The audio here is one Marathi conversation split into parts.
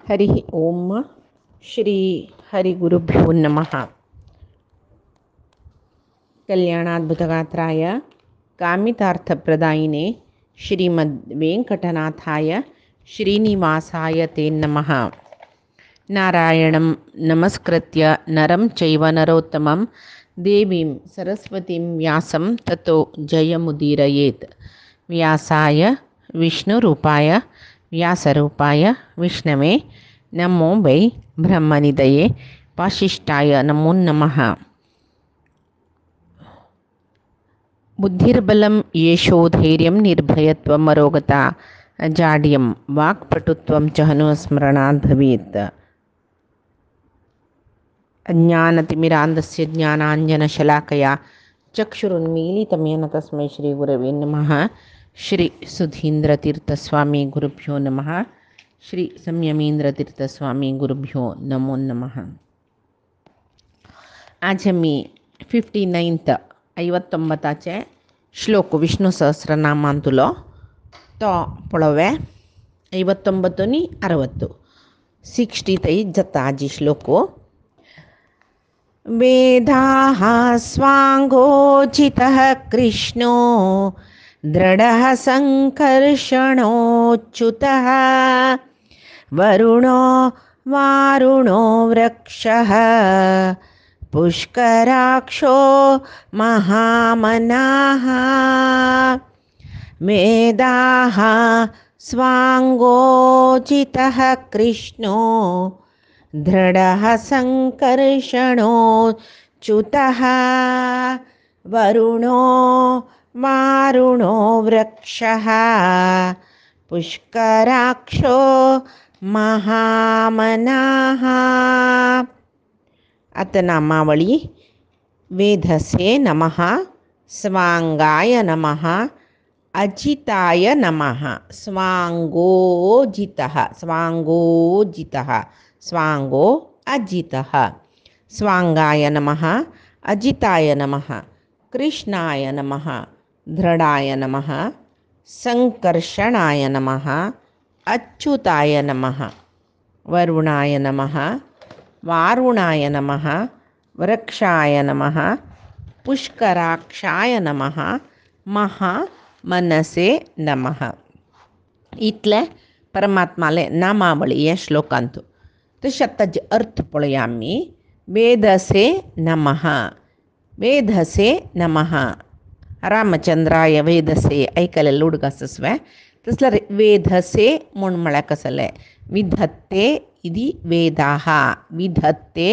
हरि ओम श्री हरिगुरुभ्यो नमः। कल्याणाद्भुतगात्राय कामितार्थप्रदायिने श्रीमद्वेङ्कटनाथाय श्रीनिवासाय ते नमः। नारायणं नमस्कृत्य नरं चैव नरोत्तमं देवीं सरस्वतीं व्यासं ततो जयमुदीरयेत्। व्यासाय विष्णुरूपाय व्यासरूपाय विष्णवे नमो वै ब्रह्मनिधये वासिष्ठाय नमो नमः। बुद्धिर्बलं येषो धैर्यं निर्भयत्वम् अरोगता अजाड्यं वाक्पटुत्वं च हनुस्मरणात् भवेत्। अज्ञानतिमिरान्धस्य ज्ञानाञ्जनशलाकया चक्षुरुन्मीलितं येन तस्मै श्रीगुरवे नमः। श्री सुधीन्द्रतीर्थस्वामी गुरुभ्यो नमः। श्री संयमेंद्रतीर्थस्वामी गुरुभ्यो नमो नमः। आज मी 59th 59चे श्लोक विष्णु सहस्रनामांतुलो तो पळोवे 59 नी 60 60 जाता आजी श्लोको। वेदाः स्वाङ्गोचितः कृष्णो दृढः सङ्कर्षणोच्युतः वरुणो वारुणो वृक्षः पुष्कराक्षो महामनाः। वेदाः स्वाङ्गोचितः कृष्णो दृढः सङ्कर्षणोच्युतः वरुणो वारुणो वृक्षः पुष्कराक्षो महामनाः। अतनामावळी वेधसे नमः, स्वांगाय नमः, अजिताय नमः। स्वांगोजितः स्वांगोजितः स्वांगो अजितः। स्वांगाय नमः, अजिताय नमः, कृष्णाय नमः, दृढाय नमः, संकर्षणाय नमः, अच्युताय नमः, वरुणाय नमः, वारुणाय नमः, वृक्षाय नमः, पुष्कराक्षाय नमः, महामनसे नमः. इतले परमात्माले नामावळी या श्लोकांतू तशें ताजे अर्थ पळोवया आमी. वेदसे नमः, वेधसे नमः. रामचंद्राय वेदसे ऐकले लुडग आसस्वे तसल्यार वेधसे म्हूण म्हळ्यार कसले विधत्ते इति वेदाः, विधत्ते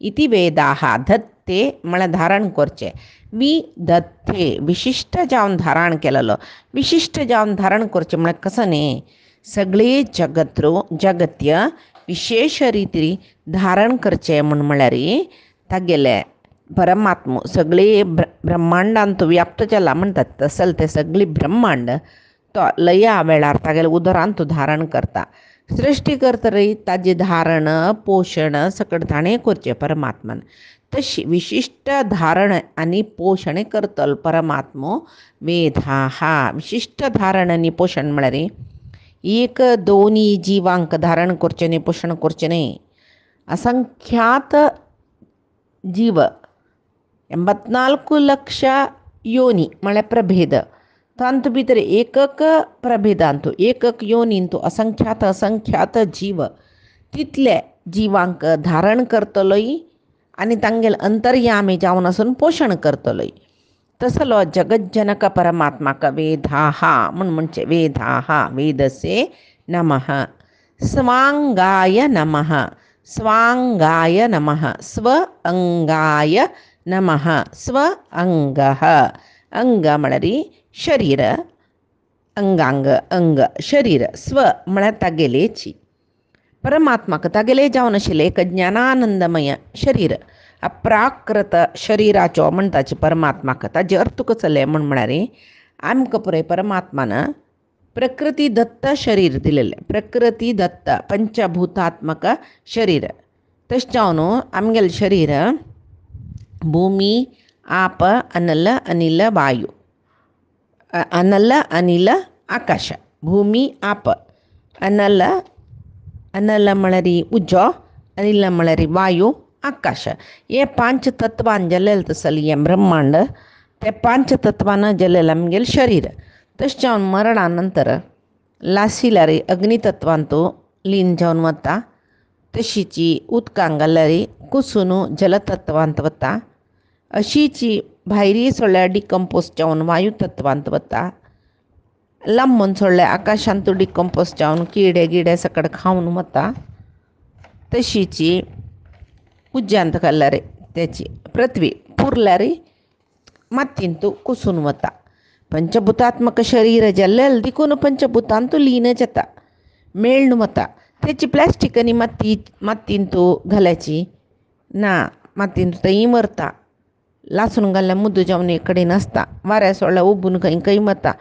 इति वेदाः. धत्ते म्हळ्यार धारण करचें, विधत्ते विशिष्ट जावन धारण केलेलो, विशिष्ट जावन धारण करचें म्हळ्यार कसं न्ही. सगळे जगत्य विशेष रिती धारण करचें म्हळ्यार तागेले परमात्म सगळे ब्रह्मांडांत व्याप्त जाला म्हणटात तसले ते सगळे ब्रह्मांड तो लया वेळार तागेले उदरांत धारण करता. सृश्टी करतरी ताजें धारण पोशण सकट ताणें करचें परमात्मान. तशी विशिष्ट धारण आनी पोशण करतलो परमात्मो वेदाः. विशिष्ट धारण आनी पोशण म्हळ्यार एक दोनी जिवांक धारण करचें न्ही, पोशण करचें न्ही. असंख्यात जीव 84 लक्ष योनी म्हळ्यार प्रभेद तांतू भितर एकक प्रभेदांतू एकक योनींतू असंख्यात जीव तितले जिवांक धारण करतलोय आनी तांगेले अंतर्यामी जावन आसून पोशण करतलोय. तसलो जगज्जनक परमात्माक वेदाः म्हणचे वेदाः. वेदसे नमः. स्वांगाय नमः, स्वांगाय नमः, स्व अंगाय नमः. स्व अंगः अंग म्हळ्यार शरीर, अंगांग अंग शरीर. स्व म्हळ्यार तागेलेची. परमात्माक तागेले जावन आशिल्लें एक ज्ञानानंदमय शरीर, अप्राकृत शरिराचो म्हणटाचे परमात्माक. ताजे अर्थ कसले म्हळ्यार आमकां पळय परमात्मान प्रकृती दत्त शरीर दिलेलें, प्रकृती दत्त पंचभूतात्मक शरीर. तशें जावन आमगेलें शरीर भूमी आप अनल अनिल वायू, अनल अनिल आकाश, भूमी आप अनल अन्नला म्हळ्यारी उजो, अनिला म्हळ्यारी वायू, आकाश. हे 5 तत्वान जल्लेलं तसली हें ब्रह्मांड. ते 5 तत्वानं जल्लेलं आमगेलें शरीर. तशें जावन मरणा नंतर लासिल्यार अग्नितत्वांतू लीन जावन वता. तशीची उदकांत घाल्यार कुसून जलतत्वांत वता. अशीची भायरी सोडल्यार डिकम्पोज जावन वायू तत्वांत वता. लांबून सोडल्यार आकाशांत डिकम्पोज जावन किडे गिडे सकट खावन वता. तशीची उज्यांत घाल्यार त्याची पृथ्वी पुरल्यार मातींतू कुसून वता. पंचभूतात्मक शरीर जल्लेल देखून पंचभूतांतू लीन जाता, मेळून वता. त्याची प्लॅस्टीक आनी मातींतू घालायची ना, मातींतू थंय मरता. लासून घाल्ल्यार मुद्द जावन एक कडेन आसता, वाऱ्या सोडल्यार उबून खंय खंय वता.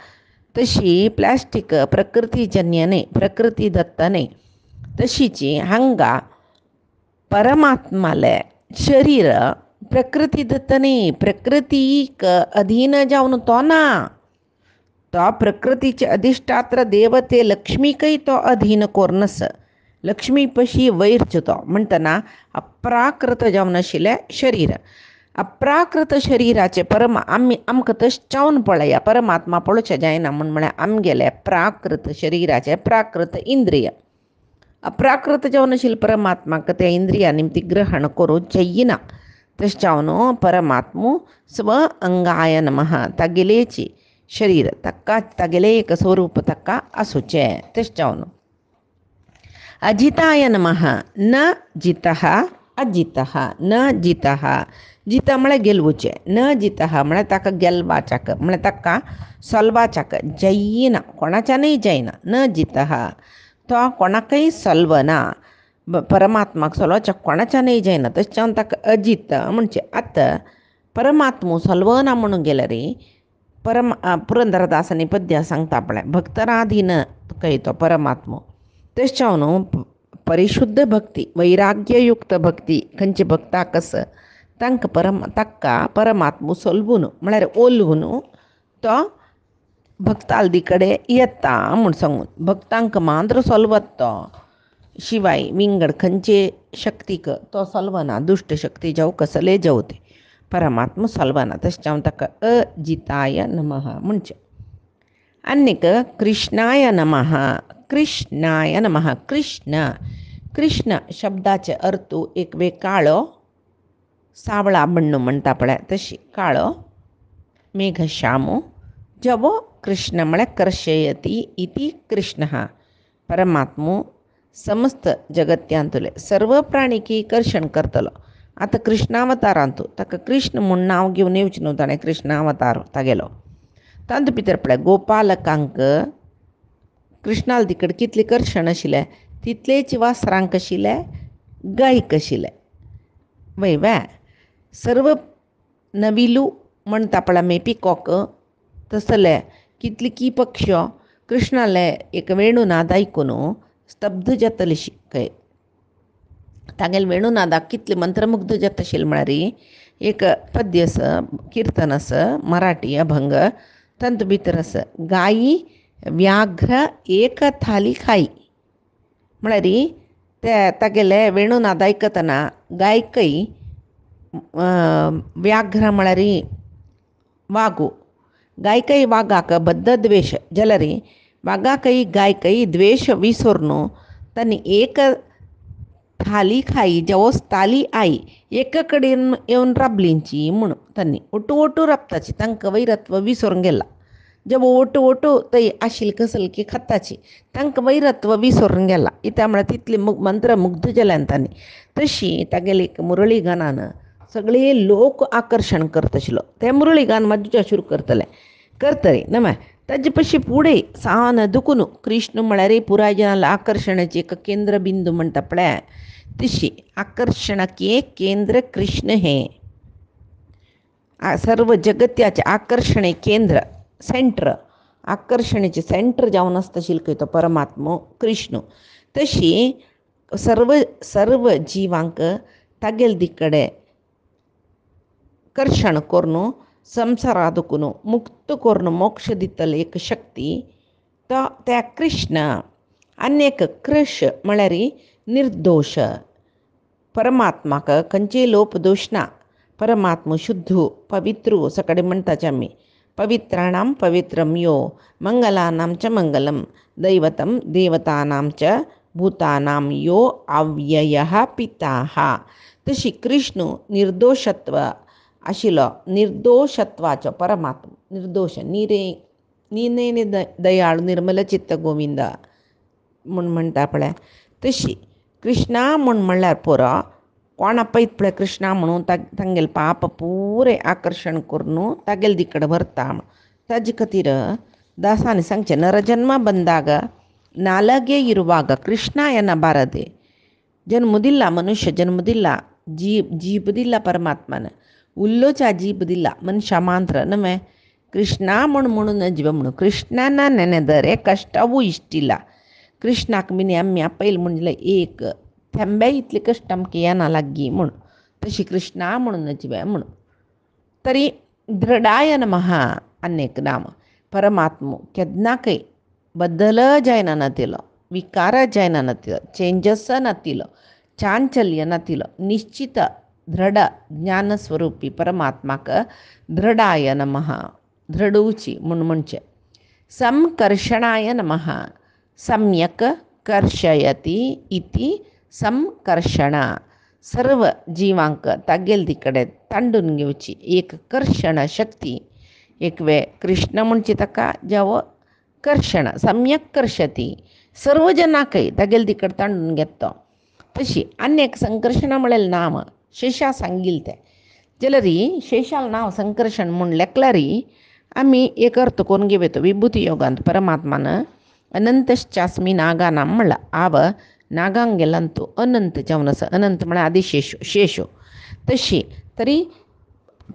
तशी प्लॅस्टीक प्रकृतीजन्य न्ही, प्रकृती दत्त न्ही. तशीची हांगा परमात्माले शरीर प्रकृती दत्त न्ही, प्रकृतीक अधीन जावन तो ना. तो प्रकृतीचे अधिष्ठात्र देवते लक्ष्मीकय तो अधीन कोरनस. लक्ष्मी पशी वैरच तो म्हणटना अप्राकृत जावन आशिल्लें शरीर. अप्राकृत शरीराचे आमकां तशें चावन पळया, परमात्मा पळोवचें जायना म्हळ्यार आमगेले प्राकृत शरीराचे प्राकृत इंद्रिय. अप्राकृत जावन आशिल्ले परमात्माक त्या इंद्रिया निमती ग्रहण करूंक जायना. तशें जावन परमात्मो स्व अंगाय नमः, तागेलेची शरीर ताका तागेले एक स्वरूप ताका आसूचें. तशें जावन अजिताय नमः, न जितः अजितः, न जितः. जिता म्हळ्यार गेलवचें, न जितः म्हळ्यार ताका गेलवाचाक, म्हळ्यार ताका सोलवाचाक जायना, कोणाच्यानय जायना. न जितः तो कोणाकय सोलवना, परमात्माक सोलवाचाक कोणाच्यानय जायना. तशें जावन ताका अजित म्हणचें. आतां परमात्मो सोलवना म्हणून गेल्यार पुरंदरदासांनी पद्या सांगता पळय, भक्तराधीन कय तो परमात्मो. तशें जावन परिशुद्ध भक्ती, वैराग्ययुक्त भक्ती खंयची भक्ताक आसा ताका परमात्मो सोलवून म्हळ्यार ओलवून तो भक्तालदी कडेन येता म्हूण सांगून. भक्तांक मात्र सोलवत तो, शिवाय विंगड खंयचे शक्तीक तो सोलवना. दुश्ट शक्ती जावं कसले जावं ते परमात्मा सोलवना. तशें जावन ताका अजिताय नमः म्हणचें. आनीक कृष्णाय नमः, कृष्णाय नमः. कृष्ण, कृष्ण शब्दाचे अर्थ एक वे काळो, सावळा बण्ण म्हणटा पळय तशी, काळो मेघश्यामो जवो कृष्ण म्हळ्यार कर्शयती इति कृष्ण. परमात्मो समस्त जगत्यांतले सर्व प्राणीकी कर्षण करतलो. आतां कृष्णावतारांतू ताका कृष्ण म्हूण नांव घेवन येवचें न्हू, ताणें कृष्णावतार तागेलो. तातूंत भितर पळय गोपालकांक कृष्णाल तिकड कितलें कर्शण आशिल्लें, तितलेच वासरांक आशिल्लें, गायक आशिल्लें. वय वे सर्व नविलू म्हणटा पळय आमी पिकॉक, तसले कितलीं पक्ष्यो कृष्णाले एक वेणुनाद आयकून स्तब्ध जातलीशी खंय. तागेले वेणुनादाक कितले मंत्रमुग्ध जाता आशिल्ले म्हळ्यार एक पद्य आसा, किर्तन आसा मराठी अभंग. तातूंत भितर आसा गायी व्याघ्र एक थाली खाई. म्हळ्यार ते तागेले वेणुनाद आयकतना गायकय व्याघ्र म्हळ्यार वागू, गायकय वागाक बद्ध द्वेश जाल्यार वागाकय गायकय द्वेश विसरून तांणी एक थाली खाई जवोस ताली आई, एका कडेन येवन राबलींची म्हणून तांणी ओटू ओटू राबताची. तांकां वैरत्व विसरून गेला. जेव ओटू ओटू थंय आशिल्ली कसलकी खाताची, तांकां वैरत्व विसरून गेला. इत्या म्हळ्यार तितली मंत्र मुग्ध जाल्यान तांणी. तशी तागेले एक मुरळी गानान सगळे लोक आकर्शण करता आशिल्लो. ते मुरळी गान मज्जा सुरू करतले न्हय. ताजे पशी फुडें सावन दुखून कृष्ण म्हळ्यार पुराय जनाला आकर्शणाची एक केंद्र बिंदू म्हणटा पळय, तशी आकर्षणाची केंद्र कृष्ण हे सर्व जगत्याचे आकर्षणे केंद्र, सेंटर, आकर्षणेचे सेंटर जावन आसता आशिल्लो खंय तो परमात्मो कृष्ण. तशी सर्व जिवांक तागेले दिकडे कर्षण करून संसारा दुखून मुक्त करून मोक्ष दितले एक शक्ती तो त्या कृष्ण. आनी एक कृष म्हळ्यार निर्दोष परमात्माक खंयचे लोप दोष ना. परमात्म शुद्धू पवित्रू सकडे म्हणताचे आमी. पवित्राणां पवित्रं यो मंगलानां च मंगलम दैवतं देवतानां च भूतानां यो अव्ययः पिताः. तशी कृष्ण निर्दोषत्व आशिल्लो, निर्दोषत्वाचो परमात्मा निर्दोष निरेने दयाळू निर्मल चित्त गोविंद म्हूण म्हणटा पळय. तशी कृष्णा म्हूण म्हणल्यार पुरो कोण पळयत पळय कृष्णा म्हणून तांगेले पाप पुरे आकर्शण करून तागेले दिकड भरता. ताजे खातीर ದಾಸಾನಿ ಸಂಚೆ ನರಜನ್ಮ ಬಂದಾಗ ನಾಲಗೆ ಇರುವಾಗ ಕೃಷ್ಣ ಎನ್ನಬಾರದೆ. ಜನ್ಮದಿಲ್ಲ ಮನುಷ್ಯ ಜನ್ಮದಿಲ್ಲ, ಜೀಬದಿಲ್ಲ ಪರಮಾತ್ಮನ ಉಲ್ಲೋಚ ಜೀಬದಿಲ್ಲ ಮನುಷ್ಯ ಮಾತ್ರ ನಮೆ ಕೃಷ್ಣ म्हणून जीव म्हणून कृष्णाना ನೆನೆದರೆ कष्टवू इश्टिಲ್ಲ. कृष्णाक मिनी आम्ही पहिले म्हणले एक थेंबे इतले कष्ट आमके येना लागी म्हणून तशी कृष्णा म्हणून जीव म्हणून. तरी दृढाय नमः अनेक नाम परमात्म केदनाकय बदल जायना नतिलो, विकार जायना नतिलो, चेंजस नतिलो, चांचल्य नतिलो. निश्चित दृढ ज्ञानस्वरूपी परमात्माक दृढाय नमः दृढूची म्हणून म्हणचे. संकर्षणाय नमः सम्यक कर्षयती इति संकर्षण. सर्व जीवांक तागेल तिकडे तांडून घेवची एक कर्षण शक्ती. एक वेळ कृष्ण म्हणची ताका जेव कर्षण सम्यक कर्षती सर्व जनाकय तागेल तिकडे तांडून घेतो. तशी अनेक संकर्षणा म्हळेल नाम शेषा सांगिल ते जलरी शेषाल नाव संकर्षण म्हूण लेखलारी आमी एक अर्थ करून घेवतो. विभूती योगांत परमात्मान अनंतश्चास्मी नागानां म्हणला. आव नागांक गेलांतू अनंत जावन आसा. अनंत म्हळ्यार आदिशेषो शेषो. तशी तरी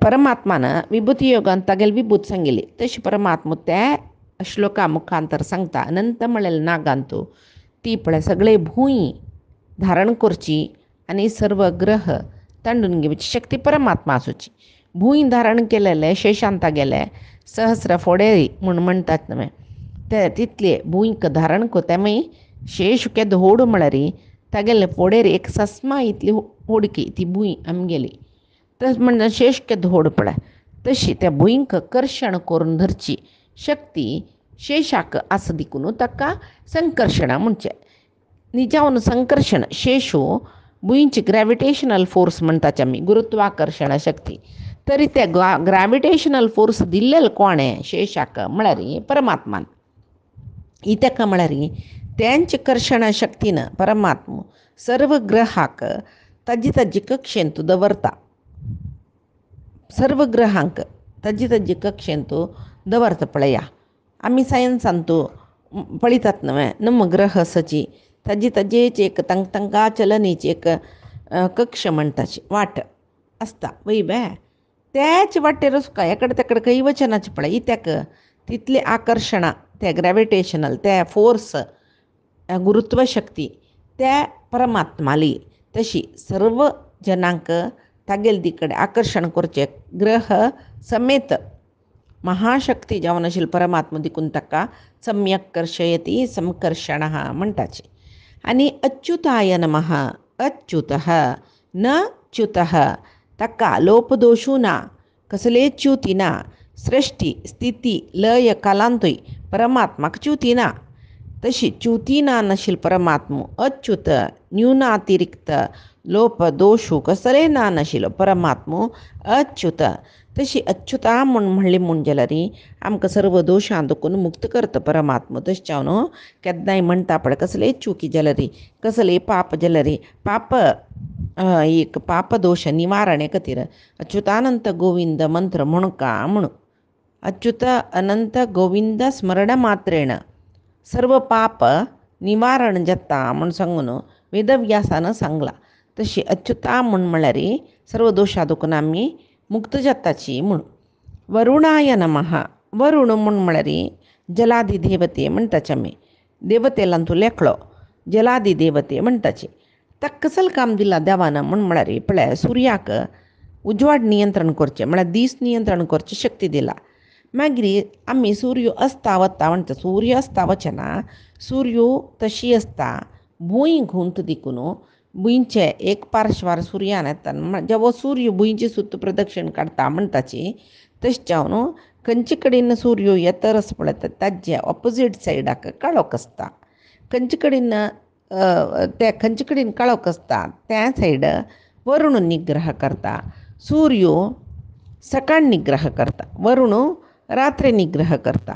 परमात्मान विभूती योगांत तागेली विभूत सांगिल्ली. तशी परमात्मा त्या श्लोका मुखांतर सांगता. अनंत म्हळेल नागांतू ती पळय सगळे भूंय धारण करची आनी सर्व ग्रह तांडून घेवची शक्ती परमात्मा आसूची. भूंय धारण केलेले शेषांत गेले सहस्र फोडेरी म्हूण म्हणटात न्हय ते तितले भूंयक धारण कोता मागीर शेष केद होड म्हळ्यार तागेले फोडेर एक सस्मा इतली होडकी ती भूंय आमगेली. तस म्हणजे शेष केद होड पळय तशी त्या भूंयक कर्षण करून धरची शक्ती शेषाक आसा देखून ताका संकर्षणा म्हणचे. निजावन संकर्षण शेषो भूंयची ग्रॅविटेशनल फोर्स म्हणटाचे आमी गुरुत्वाकर्षण शक्ती. तरी ते ग्रॅविटेशनल फोर्स दिल्लेले कोणे शेषाक म्हळ्यार परमात्मान. ही ताका म्हळ्यार त्यांची कर्षण शक्तीन परमात्मा सर्व ग्रहाक ताजी कक्षेंत दवरता. सर्व ग्रहांक ताजी कक्षेंत दवरता पळया. आमी सायन्सांतू पळयतात न्हय नम ग्रह सची ताजेची एक तांकां चलनीची एक कक्ष म्हणटाची वाट आसता वय बे त्याच वाटेरूच काय एकडे तेकडे खंय वचनाचें पळय. ही ताका तितली आकर्शणां त्या ग्रॅविटेशनल त्या फोर्स गुरुत्व शक्ती त्या परमात्माली. तशी सर्व जनांक तागेल तिकडे आकर्षण करचे ग्रह समेत महाशक्ती जावन आशिल्ली परमात्मा देखून ताका सम्यक कर्षयती संकर्षण म्हणटाचे. आनी अच्युताय नमः अच्युतः न च्युतः ताका लोपदोषू ना कसले च्युती ना. सृष्टी स्थिती लय कालांतूय परमात्माक च्युती ना. तशी च्युती ना नाशिल्ल परमात्मा अच्युत न्यूनातिरिक्त लोप दोषू कसले ना नाशिल्लो परमात्मा अच्युत. तशी अच्युता म्हणली म्हूण जाल्यार आमकां सर्व दोशां दुखून मुक्त करता परमात्मा. तशें जावन केन्नाय म्हणटा पळय कसले चुकी जाल्यार कसले पाप जाल्यार पाप एक पाप दोश निवारणे खातीर अच्युतानंत गोविंद मंत्र म्हणका म्हणून अच्युत अनंत गोविंद स्मरण मात्रेण सर्व पाप निवारण जाता म्हूण सांगून वेदव्यासान सांगला. तशी अच्युता म्हळ्यार सर्व दोशा दुखून आमी मुक्त जाताची म्हूण. वरुणाय नमः वरुण म्हळ्यार जलादी देवते म्हणटाचे आमी. देवतेलांतू लेखलो जलादी देवते म्हणटाचे. ताका कसलें काम दिलां देवान म्हळ्यार पळय सुर्याक उजवाड नियंत्रण करचें म्हळ्यार दीस नियंत्रण करची शक्ती दिला. मागीर आमी सूर्य असता वता म्हणटा सूर्य असता वचना सूर्य तशी असता भुंय घुंत दिकून भुंयचे एक पार्श्वार सुर्यान येता जेवो सूर्य भुंयची सुत्त प्रदक्षिण काडटा म्हणटाची तशें जावन खंयचे कडेन सूर्य येतरस पळयता ताजे ऑपोजीट सायडाक काळोख आसता. खंयचे कडेन खंयचे कडेन काळोख आसता त्या सायड वरुण निग्रह करता. सूर्य सकाळ निग्रह करता, वरुण रात्री निग्रह करता.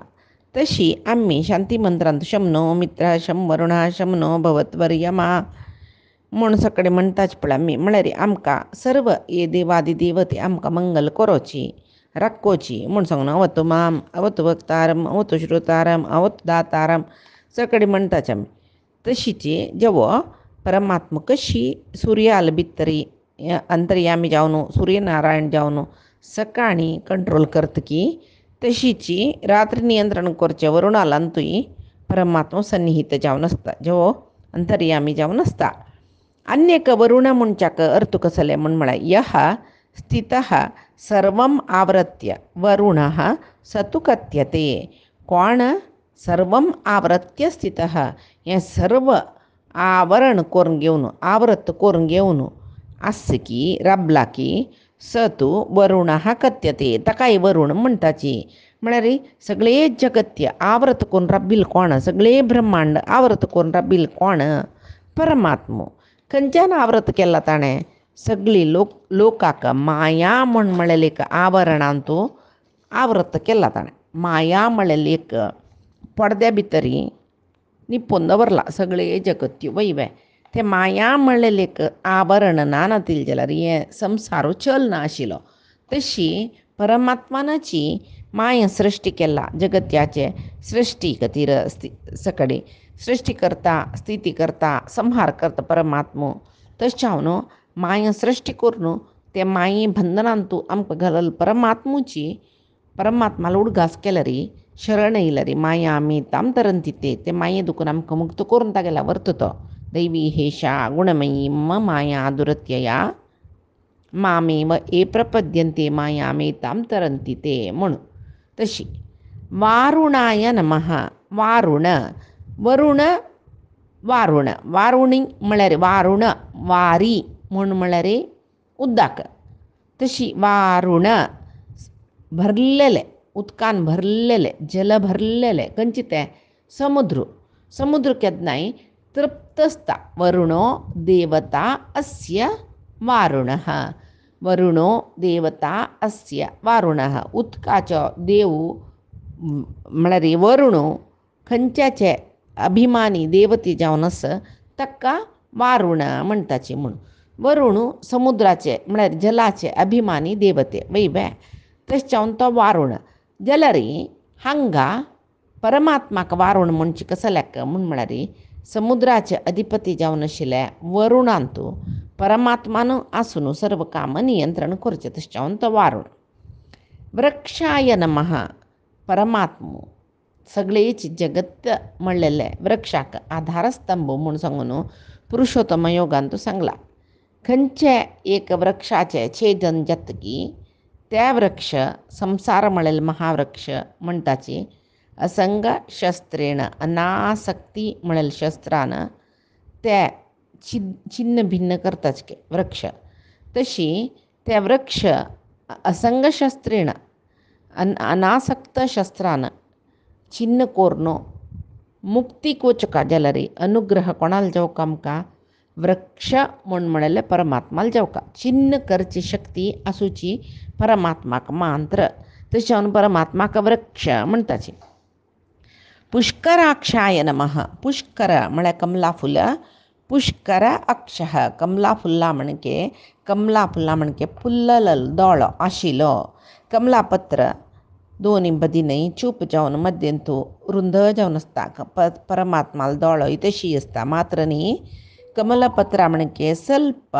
तशी आम्ही शांती मंत्रांत शम नो मित्र शम वरुणा शम नो भवत्वर्यमा म्हूण सकाळी म्हणटाच पळय आमी. म्हळ्यार आमकां सर्व हे देवादी देवते आमकां मंगल करोची राखोची म्हूण सांगून अवतु माम अवतु वक्तारम अवतु श्रोतारम अवतु दातारम सकाळी म्हणटाच आमी. तशीची जेवो परमात्मा कशी सुर्याल भितरी अंतर्यामी जावन सूर्यनारायण जावन सकाळी कंट्रोल करता की तशीची रात्री नियंत्रण करचे वरुणालांतूय परमात्मा सन्निहित जावन आसता जेवो अंतर्यामी जावन आसता. अन्यक वरुण म्हणच्याक अर्थ कसले म्हळ्यार यः स्थितः सर्वम आवृत्य वरुणः सतु कथ्यते. कोण सर्वम आवृत्य स्थितः हें सर्व आवरण करून घेवन आवृत करून घेवन आस की राबला की सतू वरुणः कथ्यते ताकाय वरुण म्हणटाची. म्हळ्यार सगळे जगत्य आवृत करून राबिल कोण, सगळे ब्रह्मांड आवृत करून राबिल कोण, परमात्मो. खंयच्यान आवृत केला ताणें सगळी लोकाक माया म्हणलेले एक आवरणांतू आवृत केला ताणें. माया म्हणलेली एक पडद्या भितरी निपून दवरला सगळे जगत्य वैवे. ते माया म्हणलेले एक आवरण ना नातील जाल्यार हें संवसारू चल नाशिल्लो. तशी परमात्मानाची माया सृश्टी केला जगत्याचे सृश्टी खातीर सकाळी सृश्टी करता स्थिती करता संहार करता परमात्मो. तशें हांव माया सृश्टी करून ते माये बंधनांतू आमकां घालल परमात्मुची परमात्माला उडगास केल्यार शरण येयल्यार माया आमी ताम तरंती ते माये दुखून आमकां मुक्त करून तागेला वर्ततो. दैवी हेशा गुणमयी मम माया दुरत्यया मामेव ए प्रपद्यन्ते माया मे ताम तरंती ते म्हणून. तशी वारुणाय नमः वारुण वरुण वारुण वारुणी म्हळ्यार वारुण वारी म्हूण म्हळ्यार उदक. तशी वारुण भरलेले उदकान भरलेले जल भरलेले खंयचे ते समुद्र. समुद्र केन्नाय तृप्त आसता. वरुणो देवता अस्य वारुणः वरुणो देवता अस्य वारुणः. उदकाचो देव म्हळ्यार वरुण खंयच्याचे अभिमानी देवते जावन आस ताका वारुण म्हणटाची म्हूण. वरुण समुद्राचे म्हळ्यार जलाचे अभिमानी देवते वैवे. तशें जावन तो वारुण जाल्यार हांगा परमात्माक वारुण म्हणचे कसल्याक म्हळ्यार समुद्राचे अधिपती जावन आशिल्ले वरुणांतू परमात्मान आसून सर्व काम नियंत्रण करचें तशें जावन तो वारुण. वृक्षाय नमः परमात्मो सगळेच जगत म्हणलेले वृक्षाक आधारस्तंभ म्हूण सांगून पुरुषोत्तम योगांतू सांगला. खंयचे एक वृक्षाचे छेदन जातकी त्या वृक्ष संसार म्हणलेले महावृक्ष म्हणटाची असंग शस्त्रेण अनासक्ती म्हणलेल्या शस्त्रान ते छिन्न भिन्न करताच वृक्ष. तशी ते वृक्ष असंग शस्त्रेण अनासक्त शस्त्रान छिन्न करून मुक्ती कोचका जाल्यार अनुग्रह कोणाला जावका आमकां वृक्ष म्हणलेले परमात्माला जावका. छिन्न करची शक्ती आसूची परमात्माक मांत्र. तशें जावन परमात्माक वृक्ष म्हणटाची. पुष्कराक्षाय नमः पुष्कर म्हळ्यार कमला फुल. पुष्कर अक्षः कमला फुल्ला म्हणके फुल्लल दोळो आशिल्लो. कमलापत्र दोनी बदीनय चूप जावन मध्यंतू रुंद जावन आसता. परमात्माला दोळोय तशी आसता. मात्र न्ही कमलपत्रा म्हणके ಸ್ವಲ್ಪ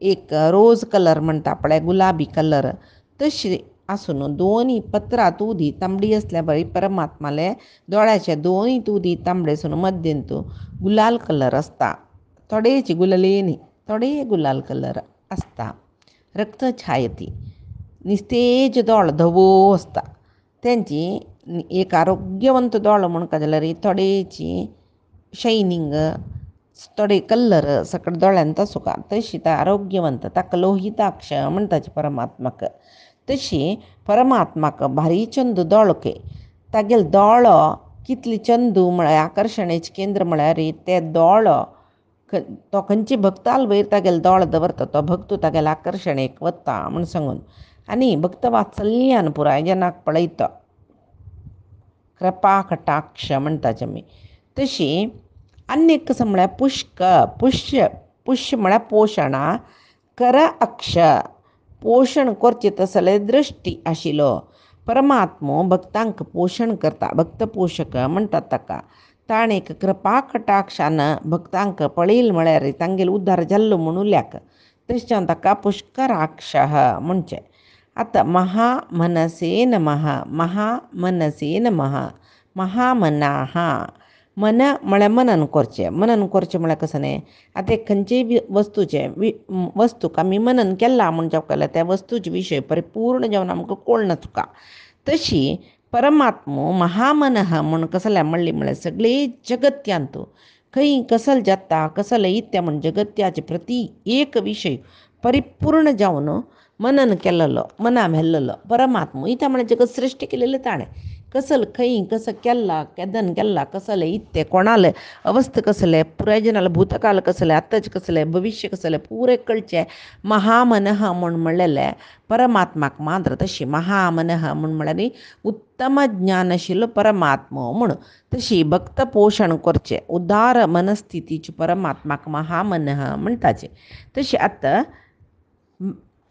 एक रोज कलर म्हणटा पळय गुलाबी कलर तशी आसून दोनी पत्रां तुदी तांबडी आसल्या बरी परमात्माले दोळ्याचे दोनी तुदी तांबडे आसून मध्यंतू गुलाल कलर आसता. थोडेची गुलालेनी थोडे गुलाल कलर आसता. रक्त छायती निस्तेज दोळ धवो आसता. तेंची एक आरोग्यवंत दोळ म्हणून जाल्यार थोडेची शायनिंग थोडे कल्लर सकट दोळ्यांत सुका तशी ता आरोग्यवंत ताका लोहिताक्ष म्हणटाचे परमात्माक. तशी परमात्माक भारी चंदू दोळके तागेले दोळो कितली चंदू म्हळ्यार आकर्शणेचें केंद्र म्हळ्यार ते दोळो तो खंयची भक्ताल वयर तागेले दोळ दवरता तो भक्त तागेले आकर्शणेक वता म्हूण सांगून. आनी भक्त वात्सल्यान पुराय जनाक पळयता कृपा कटाक्ष म्हणटाचे आमी. तशी आनी एक कसं म्हळ्यार पुष्य म्हळ्यार पोशणा कर अक्ष पोशण करचें तसले दृश्टी आशिल्लो परमात्मो भक्तांक पोशण करता भक्त पोशक म्हणटात ताका. ताणें एक कृपा कटाक्षान भक्तांक पळयल म्हळ्यार तांगेलो उद्धार जाल्लो म्हूण उल्याक. तशें ताका पुष्कराक्ष म्हणचें. आतां महामनसे नमः महामनसे नमः महामनाः मन म्हळ्यार मनन करचें म्हळ्यार कसं न्ही. आतां एक खंयचेय वस्तूक आमी मनन केलां म्हूण जावं त्या वस्तूचे विशय परिपूर्ण जावन आमकां कळना तुका. तशी परमात्मो महामनः म्हूण कसल्या म्हणली म्हळ्यार सगळे जगत्यांत खंय कसल जाता कसल इत्या म्हूण जगत्याचे प्रती एक विशय परिपूर्ण जावन मनन केल्लो मना मेल्लो परमात्मो. इत्या म्हळ्यार जगत सृश्टी केलेलें ताणें कसल खंय कसं केल्ला केदन केल्ला कसले इत्ते कोणाले अवस्थ कसले पुराय जनाले भूतकाल कसले आत्ताचे कसले भविष्य कसले पुरे कळचें महामनः म्हूण म्हणलेलें परमात्माक मात्र. तशी महामनः म्हूण म्हळ्यार उत्तम ज्ञान आशिल्लो परमात्मो म्हूण. तशी भक्त पोशण करचें उदार मनस्थितीचे परमात्माक महामनः म्हणटाचे. तशी आतां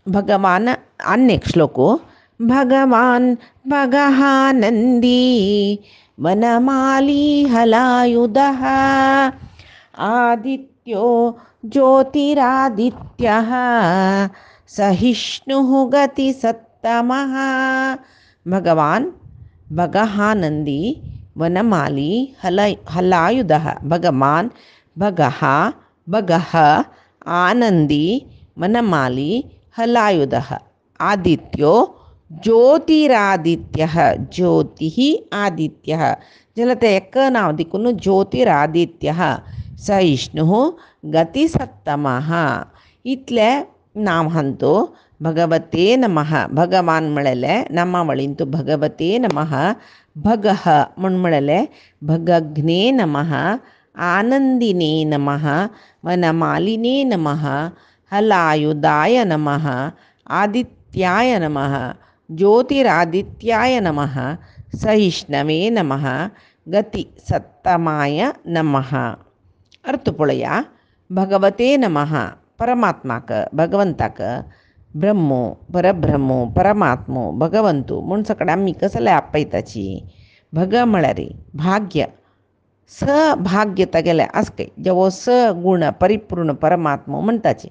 भगवान आनी एक श्लोक भगवान भगहानंदी वनमाली हलायुधः आदित्यो ज्योतिरादित्यः सहिष्णुः गतिसत्तमः. भगवान भगहानंदी वनमाली हलायुधः भगवान भगः आनंदी वनमाली हलायुधः आदित्यो ज्योतिरादित्यः ज्योतिः आदित्यः जाल्यार तें एक नांव देखून ज्योतिरादित्यः सहिष्णुः गतिसत्तमः. इतलें नांवांतू भगवते नमः भगवान म्हळेलें नामावळींतू भगवते नमः भगः म्हूण म्हळेलें भगघ्ने नमः आनंदिने नमः वनमालिने नमः हलायुधाय नमः आदित्याय नमः ज्योतिरादित्याय नमः सहिष्णवे नमः गति सत्तमाय नमः. अर्थ पळया. भगवते नमः परमात्माक भगवंताक ब्रह्मो परब्रह्मो परमात्मो भगवंतू म्हूण सकट आमी कसले आपयताची. भग म्हळ्यार भाग्य सभाग्य तागेलें आसकै जेवो सगुण परिपूर्ण परमात्मो म्हणटाची.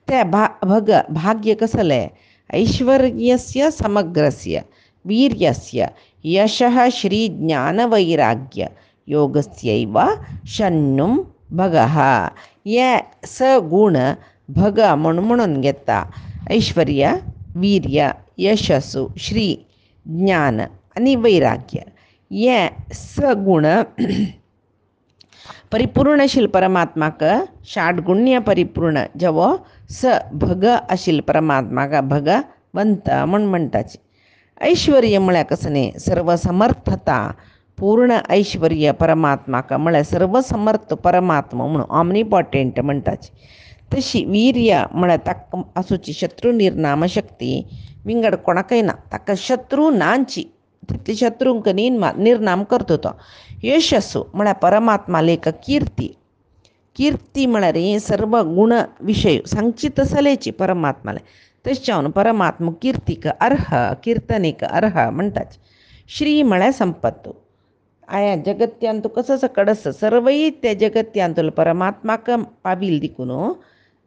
ते भग भाग्य कसलें ऐश्वर्यस्य समग्रस्य वीर्यस्य यशः श्रीज्ञानवैराग्य योगस्यैव शन्नुं भगः. हे सगुण भग म्हणून घेता ऐश्वर्य वीर्य यशस्सु श्री ज्ञान आनी वैराग्य हे सगुण परिपूर्ण आशिल्ल परमात्माक षाडगुण्य परिपूर्ण जेवो स भग आशिल्ल परमात्माक भगवंत म्हूण म्हणटाचे. ऐश्वर्य म्हळ्यार कसं न्ही सर्वसमर्थता पूर्ण ऐश्वर्य परमात्माक म्हळ्यार सर्वसमर्थ परमात्मा म्हणून ऑमनिपोटेंट म्हणटाचे. तशी वीर्य म्हळ्यार ताका आसूची शत्रू निर्नाम शक्ती विंगड कोणाकय ना ताका शत्रू नांची तितली शत्रूंक निर्नाम करता तो. यशस्सु म्हळ्यार परमात्मा लेख कीर्ती म्हळ्यार सर्व गुण विशय सांगची तसलेची परमात्माले. तशें परमात्मा कीर्तीक अर्ह कीर्तनेक अर्ह म्हणटाचे. श्री म्हळ्यार संपत्तू आया जगत्यांतू कसो सकडस सर्वय त्या जगत्यांतूल परमात्माक पावील देखून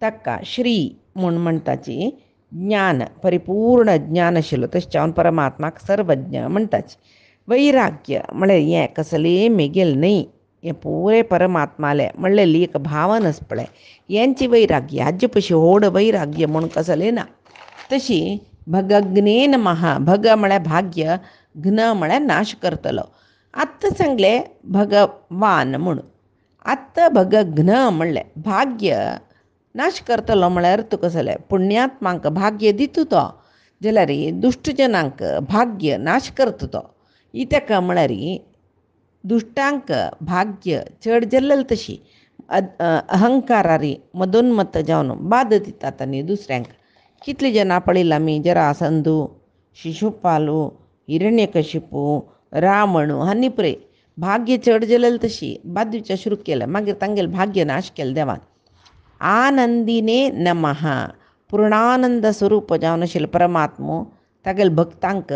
ताका श्री म्हूण म्हणटाची. ज्ञान परिपूर्ण ज्ञान आशिल्लो तशें परमात्माक सर्वज्ञ म्हणटाचे. वैराग्य म्हळ्यार हें कसलें मेगेल न्ही हें पुरे परमात्मालें म्हणलेली एक भावन आस पळय हेंची वैराग्य हाजे पयशे व्हड वैराग्य म्हूण कसलें ना. तशी भगघ्ने नमः भग म्हळ्यार भाग्य घ्न म्हळ्यार नाश करतलो. आत्तां सांगलें भगवान म्हूण आत्ता भगघ्न म्हणलें भाग्य नाश करतलो म्हळ्यार तुका कसलें पुण्यात्मांक भाग्य दिता तो जाल्यार दुश्टजनांक भाग्य नाश करता तो ही ताका म्हळ्यार दुश्टांक भाग्य चड जाल्लें तशी अहंकारारी मदोन्मत्त जावन बाद दितात आनी दुसऱ्यांक कितलीं जाणां पळयलां आमी जरासंधू शिशुपालू हिरण्यकशिपू रावणू हांणी पळय भाग्य चड जालें तशी बाद दिवच्या सुरू केलें मागीर तांगेलें भाग्य नाश केलें देवान आनंदिने नमः पूर्णानंद स्वरूप जावन आशिल्लो परमात्मो तागेल्या भक्तांक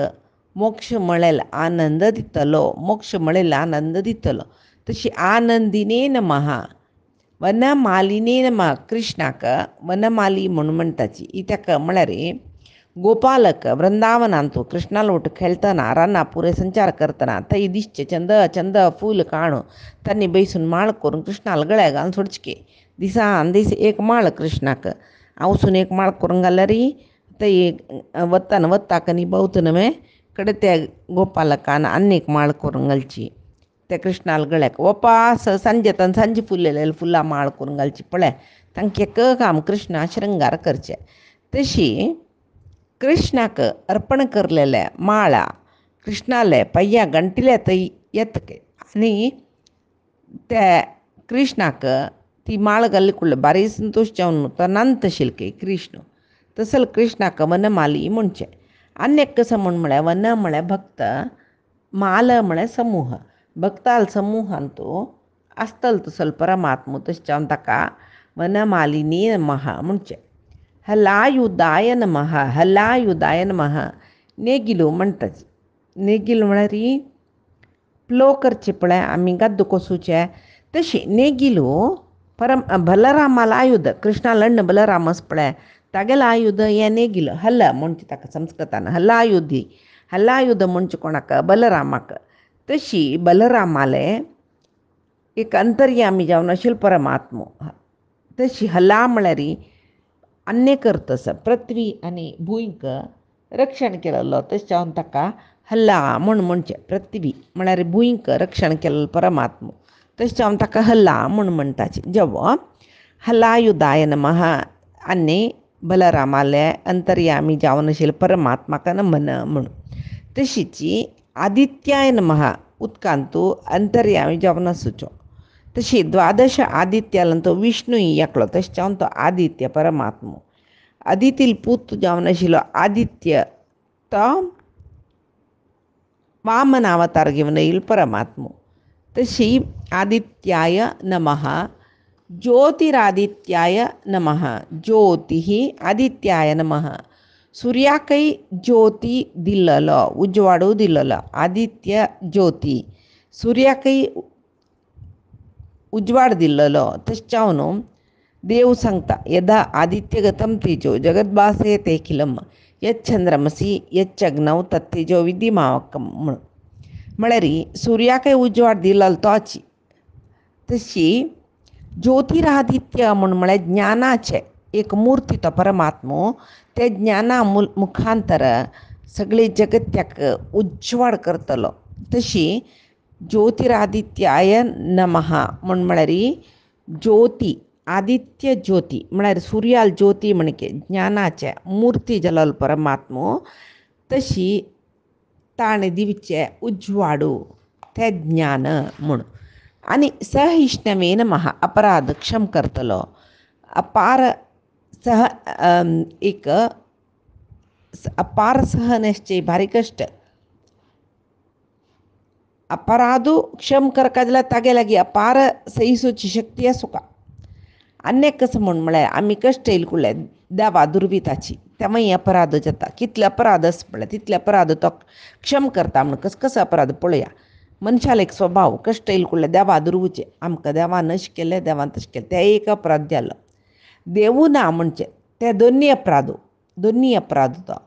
मोक्ष मेळेल आनंद दितलो मोक्ष मेळेल आनंद दितलो तशी आनंदिने नमः वनमालिने नमः कृष्णाक वनमाली म्हणून म्हणटाची ही ताका म्हळ्यार गोपालक वृंदावनांतू कृष्णा लोट खेळतना रानां पुरे संचार करतना थंय दिश्चे चंद चंद फूल काणू तांणी बैसून माळ करून कृष्णाला गळ्या घालून सोडचके दिसान दीस एक माळ कृष्णाक आवसून एक माळ करून घाल्यार थंय वत्ताना वत्ताक न्ही भोंवतन कडे त्या गोपालकान आनी एक माळ करून घालची त्या कृष्णाला गळ्याक वपास सांजेतान सांजे फुललेले फुलां माळ करून घालची पळय तांकां एक काम कृष्णा श्रृंगार करचे तशी कृष्णाक अर्पण करलेल्या माळा कृष्णाले पय्या गंटिल्या थंय येतके आनी त्या कृष्णाक ती माळ घाल्ली कुळ्ळे बारी संतोश जावन तो नांत शिलके कृष्ण तसल कृष्णाक वनमाली म्हणचे आनी एक कसं म्हळ्यार वन म्हळ्यार भक्त माल म्हळ्यार समूह भक्ताल समूहांतू आसतलो तसलो परमात्मो तशें जावन ताका वनमालिनी नमः म्हणचे हलायुधाय नमः हलायुधाय नमः नेगिलो म्हणटाची नेगिलो म्हळ्यार प्लो करचे पळय आमी गद्द कोसूचे तशी नेगिलो बलरामाला आयुध कृष्णाला अण्ण बलरामस पळय तागेलो आयुध हें नेगिलो हल्ल म्हणचे ताका संस्कृतान हलायुधी हलायुध म्हणचे कोणाक बलरामाक तशी बलरामाले एक अंतर्यामी जावन आशिल्लो परमात्मो तशी हला म्हळ्यार अन्य करतस पृथ्वी आनी भुंयक रक्षण केलेलो तशें जावन ताका हल्ला म्हणचे पृथ्वी म्हळ्यार भुंयक रक्षण केलेलो परमात्मो तशें जावन ताका हल्ला म्हणटाची जेवो हलायुधाय नमः आनी बलरामाले अंतर्यामी जावन आशिल्लो परमात्माक नमन म्हणून तशीची आदित्याय नमः उदकांतू अंतर्यामी जावन आसुचो तशी द्वादश आदित्यालंतो विष्णू एकलो तशें जावन तो आदित्य परमात्मो आदितील पूत जावन आशिल्लो आदित्य तो वामन अवतार घेवन येयलो परमात्मो तशी आदित्याय नमः ज्योतिरादित्याय नमः ज्योतिः आदित्याय नमः सूर्याकय ज्योती दिल्लो उजवाडू दिल्लो आदित्य ज्योती सूर्याकय उजवाड दिल्लो तशें जावन देव सांगता यदा आदित्यगतं तेजो जगद्भासे तेखिलम यच्चंद्रमसी यच्चग्नौ तत्तेजो विधिमावकम म्हणून म्हळ्यार सुर्याकय उजवाड दिल्लो तोची तशी ज्योतिरादित्य म्हळ्यार ज्ञानाचे एक मूर्ती तो परमात्मो ते ज्ञाना मुखांतर सगळे जगत्याक उज्वाड करतलो तशी ज्योतिरादित्याय नमः म्हळ्यार ज्योती आदित्य ज्योती म्हळ्यार सुर्याल ज्योती म्हणके ज्ञानाचे मूर्ती जालो परमात्मो तशी ताणे दिवचे उज्वाडू ते ज्ञान म्हूण आनी सहिष्णवे नमः अपराध क्षम करतलो अपार सह एक अपार सहनश्चय भारी कश्ट अपराधू क्षम करका जाल्यार तागे लागीं अपार सहिसूची शक्ती आसूं का अनेक कसं म्हळ्यार आमी कश्ट येयले कुळ्ळे देवा दुर्विताची तेव्हांय अपराध जाता कितले अपराध आसा पळय तितले अपराध तो क्षम करता म्हणून कसो अपराध पळया मनशाला एक स्वभाव कश्ट येयले कुळ्ळे देवा दुर्वचे आमकां देवान अशें केलें देवान तशें केलें ते एक अपराध जालो देवू ना म्हणचे ते दोनी अपराध तो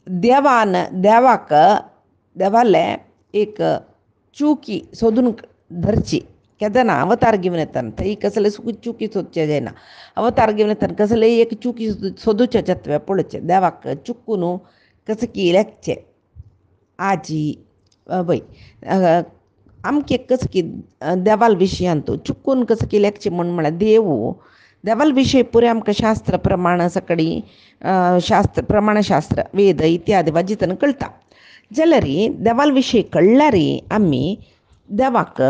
देवान देवाले एक चुकी सोदून धरची केदना अवतार घेवन येतना थंय कसले चुकी सोदचे जायना अवतार घेवन येतना कसले एक चुकी सोदूचे जत्वे पळोवचे देवाक चुकून कसं की लेखचे आजी वय आमके कसं की देवाल विशय आणतो चुकून कसं की लेखचे म्हण म्हळ्यार देव देवाल विशय पुरे आमकां शास्त्र प्रमाण सकडी शास्त्र प्रमाणशास्त्र वेद इत्यादी वाजितन कळटा जाल्यार देवाल विशय कळल्यार आमी देवाक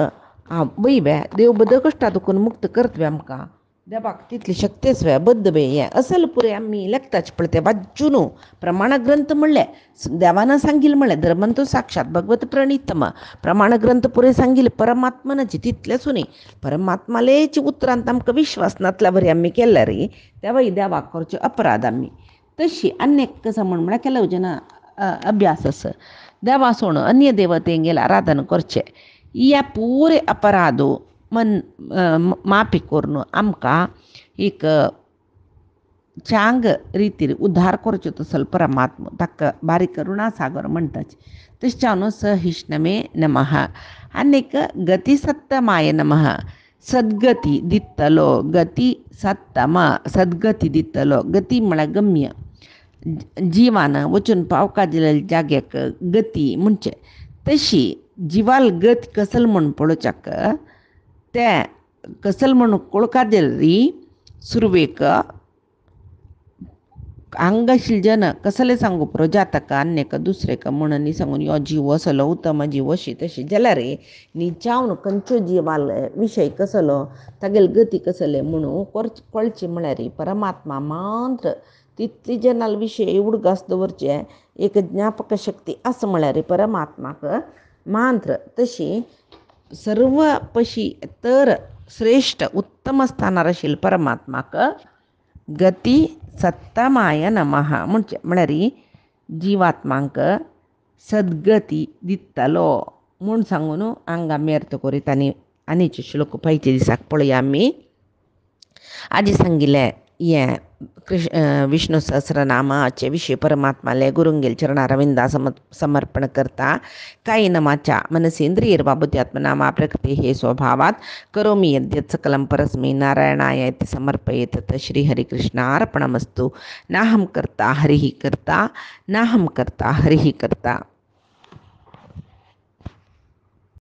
वयव्या देव बद्दल कश्टा दुखून मुक्त करतवे आमकां देवाक तितली शक्ती आसव्या बद्द बे हें असल पुरे आमी लेखताच पळय ते वाचून प्रमाण ग्रंथ म्हणले देवानं सांगिल्लें म्हणलें धर्मंतो साक्षात भगवत प्रणितम प्रमाण ग्रंथ पुरे सांगिल्ले परमात्मनाची तितलेंच न्ही परमात्मालेची उतरांत आमकां विश्वास नासल्या बरी आमी केल्यार तेव्हाय देवाक करचे अपराध आमी तशी अन्य कसं म्हळ्यार केलो जना अभ्यास आसा देवा सोडून अन्य देवतेंगेर आराधना करचें ह्या पुरे अपराधो माफी करून आमकां एक चांग रितीर उद्धार करचो तसलो परमात्मा ताका बारीक करुणासागर म्हणटाच तशें सहिष्णुमे नमः आनीक गती सत्तमाय नमः सद्गती दितलो गती सत्तम सद्गती दितलो गती म्हळ्यार गम्य जिवान वचून पावका जाग्याक गती म्हणचे तशी जिवाल गत कसल म्हण पळोवच्याक ते कसल म्हण कळकादेली सुरवेक हांगाशिल जन कसले सांगू प्रजातक अन्यक दुसरेक म्हणून सांगून यो जीव असलो उत्तम जीव अशी तशी जाल्यार न्हिचावन खंयच्यो जिवाल विशय कसलो तागेल गती कसले म्हणून कळचे म्हळ्यार परमात्मा मात्र तितली जनाल विशय उडगास दवरचे एक ज्ञापक शक्ती आसा म्हळ्यार परमात्माक मात्र तशी सर्व पशी तर श्रेष्ठ उत्तम स्थानार आशिल्ले परमात्माक गती सत्तमाय नमः म्हणचे म्हळ्यार जिवात्मांक सद्गती दितलो म्हूण सांगून हांगा मेर्त करीत आनीचे श्लोक पयचे दिसाक पळया आमी आजी सांगिल्लें हें विष्णू सहस्रनामाचे विशय परमात्माले गुरुंगेल चरणारविंदा समर्पण करता कायेन मनसेंद्रियैर् वा बुद्ध्यात्मना प्रकृति हे स्वभावात करोमि यद्यत् सकलं परस्मै नारायणाय इति समर्पयेत् तत् श्रीहरिकृष्णार्पणमस्तु नाहं कर्ता हरिः कर्ता नाहं कर्ता हरिः कर्ता।